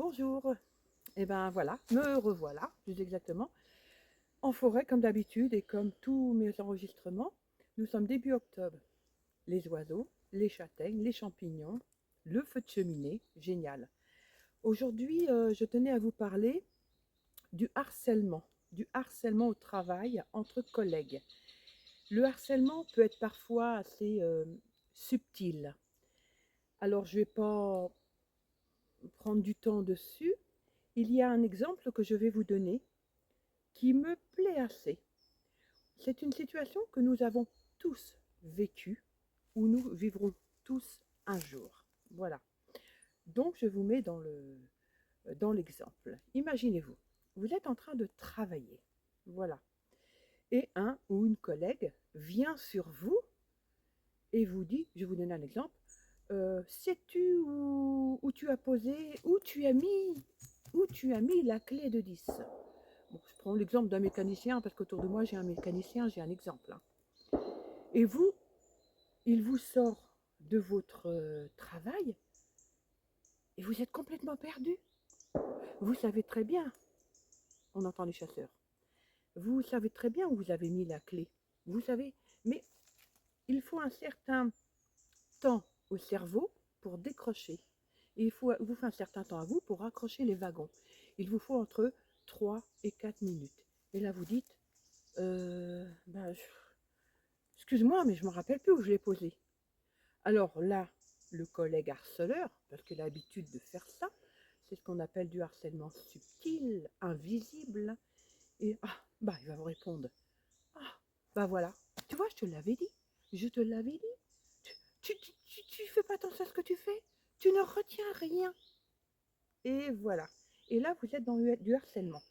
Bonjour, et ben voilà, me revoilà, plus exactement, en forêt comme d'habitude et comme tous mes enregistrements. Nous sommes début octobre. Les oiseaux, les châtaignes, les champignons, le feu de cheminée, génial. Aujourd'hui, je tenais à vous parler du harcèlement au travail entre collègues. Le harcèlement peut être parfois assez subtil. Alors, je ne vais pas prendre du temps dessus. Il y a un exemple que je vais vous donner qui me plaît assez. C'est une situation que nous avons tous vécue ou nous vivrons tous un jour. Voilà. Donc je vous mets dans l'exemple. Imaginez-vous, vous êtes en train de travailler. Voilà. Et un ou une collègue vient sur vous et vous dit, je vais vous donner un exemple, sais-tu où tu as posé, où tu as mis la clé de 10. Bon, je prends l'exemple d'un mécanicien parce qu'autour de moi j'ai un mécanicien, j'ai un exemple. Et vous, il vous sort de votre travail et vous êtes complètement perdu. Vous savez très bien, on entend les chasseurs, vous savez très bien où vous avez mis la clé. Vous savez, mais il faut un certain temps au cerveau pour décrocher. Et il vous faut un certain temps à vous pour raccrocher les wagons. Il vous faut entre 3 et 4 minutes. Et là, vous dites, ben, excuse-moi, mais je ne me rappelle plus où je l'ai posé. Alors là, le collègue harceleur, parce qu'il a l'habitude de faire ça, c'est ce qu'on appelle du harcèlement subtil, invisible. Et bah il va vous répondre, bah voilà, tu vois, je te l'avais dit, je te l'avais dit, tu fais pas attention à ce que tu fais, tu ne retiens rien. Et voilà. Et là, vous êtes dans du harcèlement.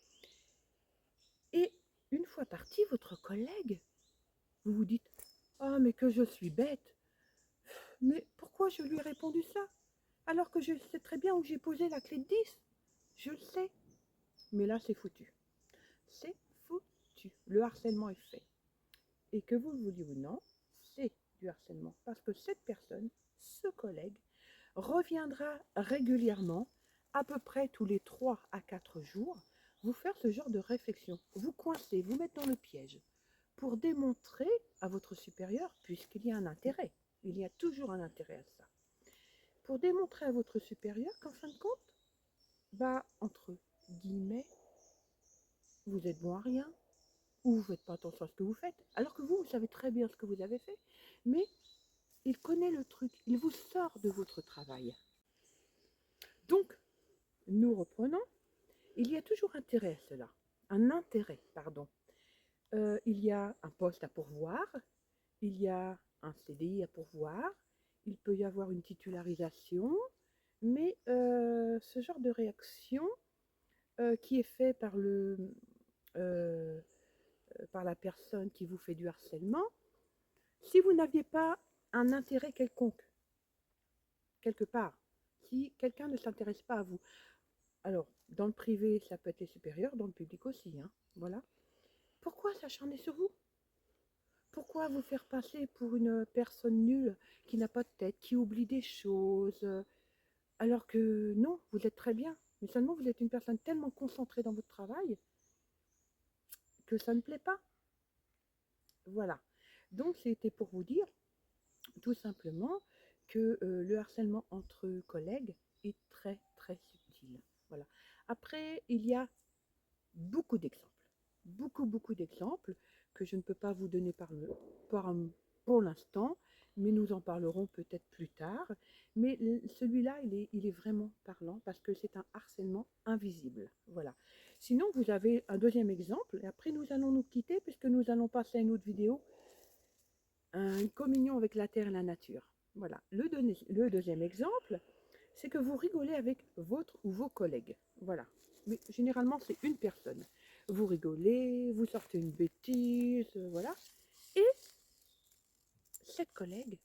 Et une fois parti, votre collègue, vous vous dites, ah mais que je suis bête, mais pourquoi je lui ai répondu ça alors que je sais très bien où j'ai posé la clé de 10. Je le sais. Mais là, c'est foutu. C'est foutu. Le harcèlement est fait. Et que vous le vouliez ou non, c'est du harcèlement. Parce que cette personne, ce collègue, reviendra régulièrement, à peu près tous les 3 à 4 jours, vous faire ce genre de réflexion. Vous coincer, vous mettre dans le piège. Pour démontrer à votre supérieur, puisqu'il y a un intérêt, il y a toujours un intérêt à ça, pour démontrer à votre supérieur qu'en fin de compte, bah, entre guillemets, vous êtes bon à rien, ou vous ne faites pas attention à ce que vous faites, alors que vous savez très bien ce que vous avez fait, mais il connaît le truc, il vous sort de votre travail. Donc, nous reprenons, il y a toujours intérêt à cela, un intérêt, pardon. Il y a un poste à pourvoir, il y a un CDI à pourvoir, il peut y avoir une titularisation, mais ce genre de réaction qui est fait euh, par la personne qui vous fait du harcèlement, si vous n'aviez pas un intérêt quelconque, quelque part, si quelqu'un ne s'intéresse pas à vous, alors dans le privé, ça peut être les supérieurs, dans le public aussi, hein, voilà. Pourquoi s'acharner sur vous? Pourquoi vous faire passer pour une personne nulle qui n'a pas de tête, qui oublie des choses, alors que non, vous êtes très bien, mais seulement vous êtes une personne tellement concentrée dans votre travail que ça ne plaît pas. Voilà. Donc c'était pour vous dire tout simplement que le harcèlement entre collègues est très très subtil. Voilà. Après, il y a beaucoup d'exemples, beaucoup d'exemples que je ne peux pas vous donner pour l'instant, mais nous en parlerons peut-être plus tard. Mais celui-là, il est vraiment parlant parce que c'est un harcèlement invisible. Voilà. Sinon, vous avez un deuxième exemple, et après nous allons nous quitter puisque nous allons passer à une autre vidéo, une communion avec la terre et la nature. Voilà. Le deuxième exemple, c'est que vous rigolez avec votre ou vos collègues. Voilà. Mais généralement, c'est une personne. Vous rigolez, vous sortez une bêtise, voilà. Et cette collègue,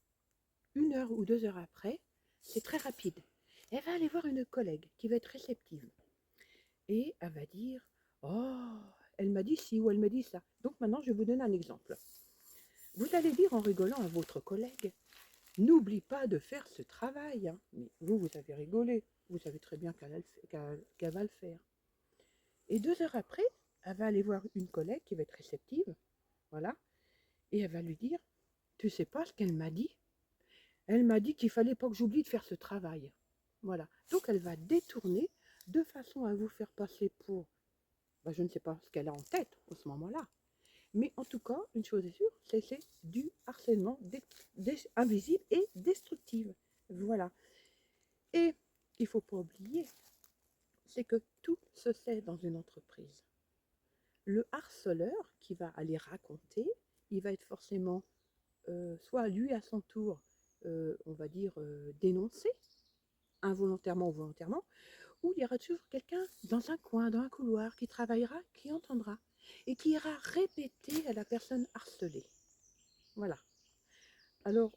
1 heure ou 2 heures après, c'est très rapide. Elle va aller voir une collègue qui va être réceptive. Et elle va dire, oh, elle m'a dit ci ou elle m'a dit ça. Donc maintenant, je vais vous donner un exemple. Vous allez dire en rigolant à votre collègue, n'oublie pas de faire ce travail. Hein. Mais vous avez rigolé. vous savez très bien qu'elle va le faire. Et 2 heures après, elle va aller voir une collègue qui va être réceptive, voilà, et elle va lui dire, tu sais pas ce qu'elle m'a dit? Elle m'a dit qu'il fallait pas que j'oublie de faire ce travail. Voilà. Donc elle va détourner de façon à vous faire passer pour, ben, je ne sais pas ce qu'elle a en tête à ce moment-là. Mais en tout cas, une chose est sûre, c'est du harcèlement invisible et destructif. Voilà. Et il ne faut pas oublier, c'est que tout se sait dans une entreprise. Le harceleur qui va aller raconter, il va être forcément, soit lui à son tour, on va dire, dénoncé, involontairement ou volontairement, ou il y aura toujours quelqu'un dans un coin, dans un couloir, qui travaillera, qui entendra, et qui ira répéter à la personne harcelée. Voilà. Alors,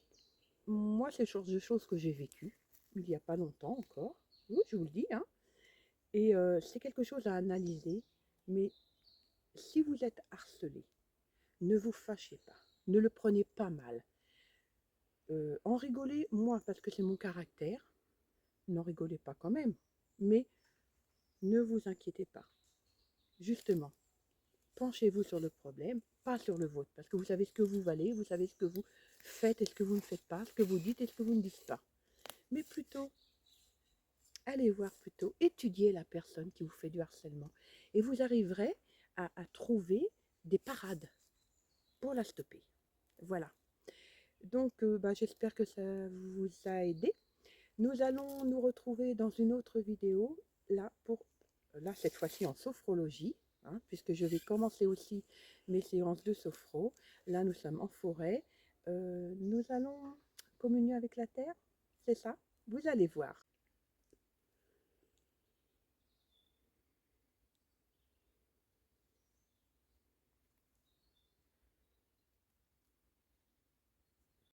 moi, c'est le genre de choses que j'ai vécues, il n'y a pas longtemps encore, oui, je vous le dis, hein, et c'est quelque chose à analyser, mais si vous êtes harcelé, ne vous fâchez pas, ne le prenez pas mal. En rigoler, moi, parce que c'est mon caractère, n'en rigolez pas quand même, mais ne vous inquiétez pas. Justement, penchez-vous sur le problème, pas sur le vôtre, parce que vous savez ce que vous valez, vous savez ce que vous faites et ce que vous ne faites pas, ce que vous dites et ce que vous ne dites pas. Mais plutôt, allez voir plutôt, étudier la personne qui vous fait du harcèlement. Et vous arriverez à trouver des parades pour la stopper. Voilà. Donc, j'espère que ça vous a aidé. Nous allons nous retrouver dans une autre vidéo, là cette fois-ci en sophrologie, hein, puisque je vais commencer aussi mes séances de sophro. Là, nous sommes en forêt. Nous allons communier avec la terre, c'est ça? Vous allez voir.